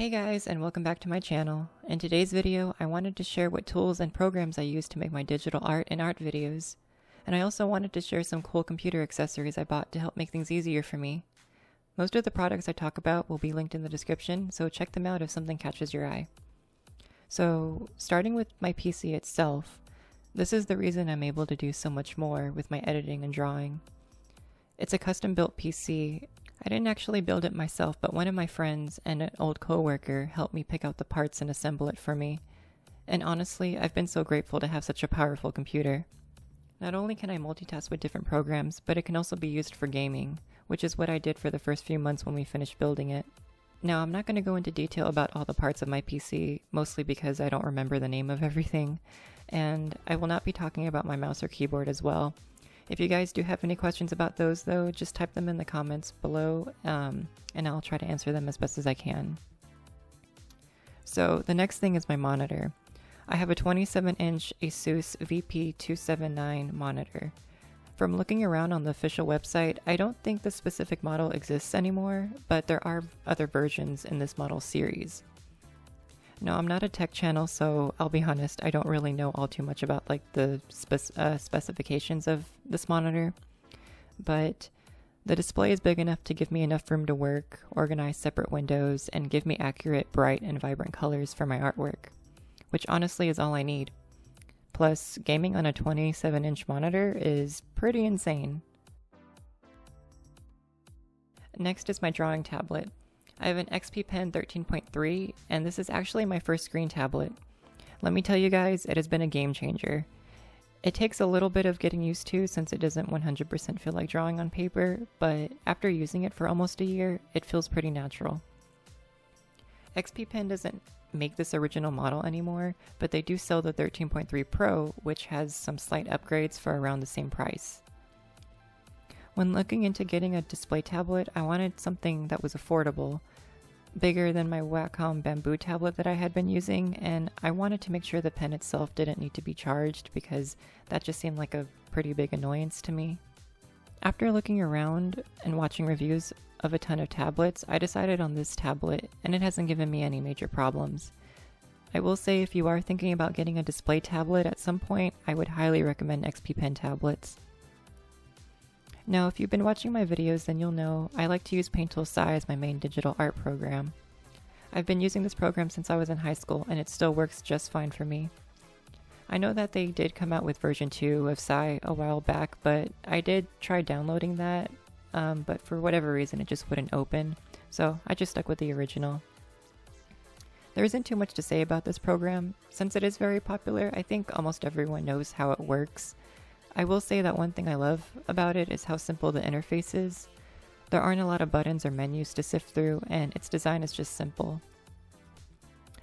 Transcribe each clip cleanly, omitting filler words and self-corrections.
Hey guys, and welcome back to my channel. In today's video, I wanted to share what tools and programs I use to make my digital art and art videos. And I also wanted to share some cool computer accessories I bought to help make things easier for me. Most of the products I talk about will be linked in the description, so check them out if something catches your eye. So, starting with my PC itself, this is the reason I'm able to do so much more with my editing and drawing. It's a custom-built PC. I didn't actually build it myself, but one of my friends and an old coworker helped me pick out the parts and assemble it for me. And honestly, I've been so grateful to have such a powerful computer. Not only can I multitask with different programs, but it can also be used for gaming, which is what I did for the first few months when we finished building it. Now, I'm not going to go into detail about all the parts of my PC, mostly because I don't remember the name of everything, and I will not be talking about my mouse or keyboard as well. If you guys do have any questions about those, though, just type them in the comments below, and I'll try to answer them as best as I can. So, the next thing is my monitor. I have a 27-inch Asus VP279 monitor. From looking around on the official website, I don't think the specific model exists anymore, but there are other versions in this model series. Now, I'm not a tech channel, so I'll be honest, I don't really know all too much about like the specifications of this monitor, but the display is big enough to give me enough room to work, organize separate windows, and give me accurate, bright, and vibrant colors for my artwork, which honestly is all I need. Plus, gaming on a 27-inch monitor is pretty insane. Next is my drawing tablet. I have an XP Pen 13.3, and this is actually my first screen tablet. Let me tell you guys, it has been a game changer. It takes a little bit of getting used to since it doesn't 100% feel like drawing on paper, but after using it for almost a year, it feels pretty natural. XP Pen doesn't make this original model anymore, but they do sell the 13.3 Pro, which has some slight upgrades for around the same price. When looking into getting a display tablet, I wanted something that was affordable, bigger than my Wacom bamboo tablet that I had been using, and I wanted to make sure the pen itself didn't need to be charged because that just seemed like a pretty big annoyance to me. After looking around and watching reviews of a ton of tablets, I decided on this tablet, and it hasn't given me any major problems. I will say if you are thinking about getting a display tablet at some point, I would highly recommend XP Pen tablets. Now, if you've been watching my videos, then you'll know I like to use PaintToolSai as my main digital art program. I've been using this program since I was in high school, and it still works just fine for me. I know that they did come out with version 2 of Sai a while back, but I did try downloading that, but for whatever reason it just wouldn't open, so I just stuck with the original. There isn't too much to say about this program. Since it is very popular, I think almost everyone knows how it works. I will say that one thing I love about it is how simple the interface is. There aren't a lot of buttons or menus to sift through, and its design is just simple.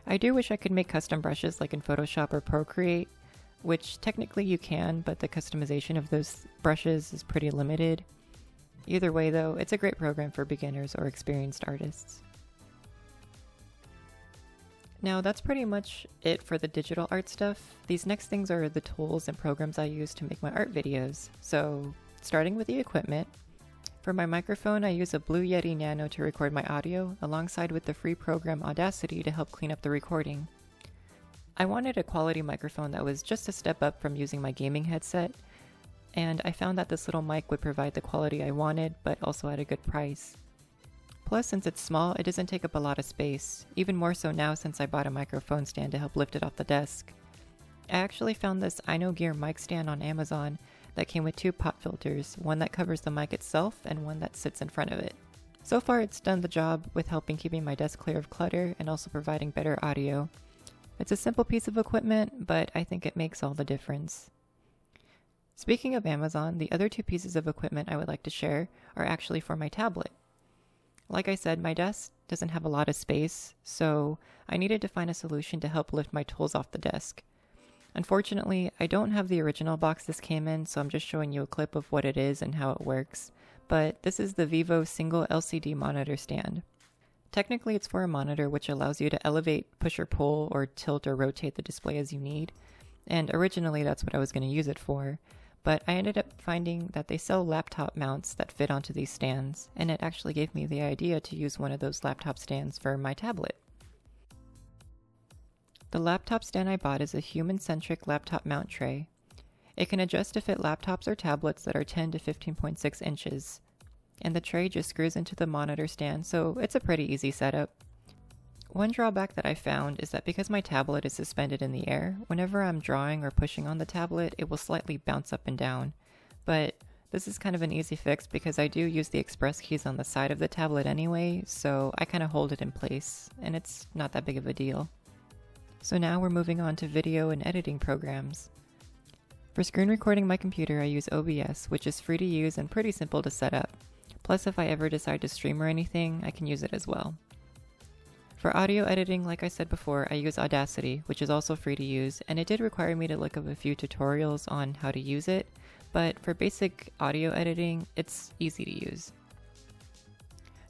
I do wish I could make custom brushes like in Photoshop or Procreate, which technically you can, but the customization of those brushes is pretty limited. Either way though, it's a great program for beginners or experienced artists. Now that's pretty much it for the digital art stuff. These next things are the tools and programs I use to make my art videos. So, starting with the equipment. For my microphone, I use a Blue Yeti Nano to record my audio, alongside with the free program Audacity to help clean up the recording. I wanted a quality microphone that was just a step up from using my gaming headset, and I found that this little mic would provide the quality I wanted, but also at a good price. Plus, since it's small, it doesn't take up a lot of space, even more so now since I bought a microphone stand to help lift it off the desk. I actually found this InnoGear mic stand on Amazon that came with 2 pop filters, one that covers the mic itself and one that sits in front of it. So far it's done the job with helping keeping my desk clear of clutter and also providing better audio. It's a simple piece of equipment, but I think it makes all the difference. Speaking of Amazon, the other 2 pieces of equipment I would like to share are actually for my tablet. Like I said, my desk doesn't have a lot of space, so I needed to find a solution to help lift my tools off the desk. Unfortunately, I don't have the original box this came in, so I'm just showing you a clip of what it is and how it works, but this is the Vivo single LCD monitor stand. Technically, it's for a monitor which allows you to elevate, push or pull, or tilt or rotate the display as you need, and originally that's what I was going to use it for. But I ended up finding that they sell laptop mounts that fit onto these stands, and it actually gave me the idea to use one of those laptop stands for my tablet. The laptop stand I bought is a HumanCentric laptop mount tray. It can adjust to fit laptops or tablets that are 10 to 15.6 inches. And the tray just screws into the monitor stand, so it's a pretty easy setup. One drawback that I found is that because my tablet is suspended in the air, whenever I'm drawing or pushing on the tablet, it will slightly bounce up and down. But this is kind of an easy fix because I do use the express keys on the side of the tablet anyway, so I kind of hold it in place, and it's not that big of a deal. So now we're moving on to video and editing programs. For screen recording my computer, I use OBS, which is free to use and pretty simple to set up. Plus, if I ever decide to stream or anything, I can use it as well. For audio editing, like I said before, I use Audacity, which is also free to use, and it did require me to look up a few tutorials on how to use it, but for basic audio editing, it's easy to use.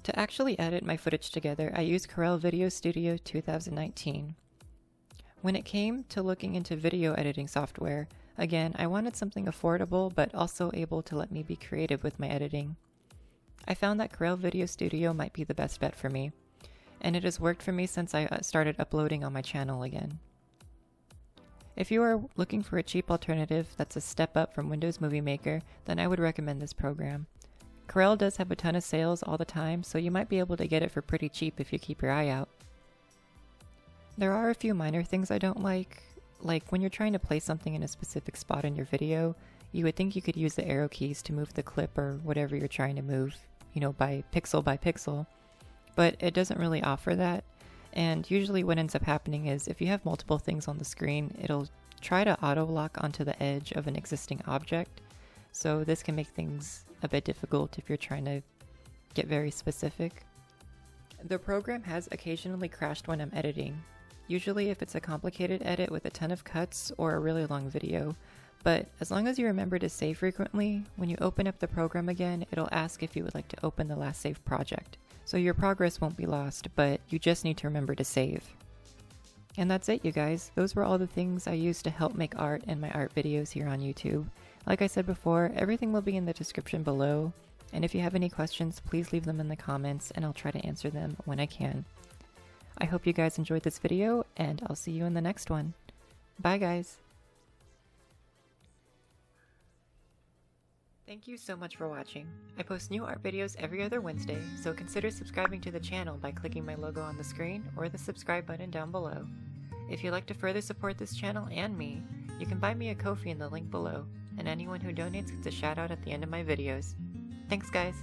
To actually edit my footage together, I use Corel VideoStudio 2019. When it came to looking into video editing software, again, I wanted something affordable but also able to let me be creative with my editing. I found that Corel VideoStudio might be the best bet for me, and it has worked for me since I started uploading on my channel again. If you are looking for a cheap alternative that's a step up from Windows Movie Maker, then I would recommend this program. Corel does have a ton of sales all the time, so you might be able to get it for pretty cheap if you keep your eye out. There are a few minor things I don't like when you're trying to place something in a specific spot in your video, you would think you could use the arrow keys to move the clip or whatever you're trying to move, by pixel, but it doesn't really offer that. And usually what ends up happening is if you have multiple things on the screen, it'll try to auto lock onto the edge of an existing object. So this can make things a bit difficult if you're trying to get very specific. The program has occasionally crashed when I'm editing, usually if it's a complicated edit with a ton of cuts or a really long video. But as long as you remember to save frequently, when you open up the program again, it'll ask if you would like to open the last saved project. So your progress won't be lost, but you just need to remember to save. And that's it, you guys. Those were all the things I used to help make art and my art videos here on YouTube. Like I said before, everything will be in the description below, and if you have any questions, please leave them in the comments and I'll try to answer them when I can. I hope you guys enjoyed this video, and I'll see you in the next one. Bye, guys! Thank you so much for watching. I post new art videos every other Wednesday, so consider subscribing to the channel by clicking my logo on the screen or the subscribe button down below. If you'd like to further support this channel and me, you can buy me a Ko-fi in the link below, and anyone who donates gets a shout out at the end of my videos. Thanks, guys!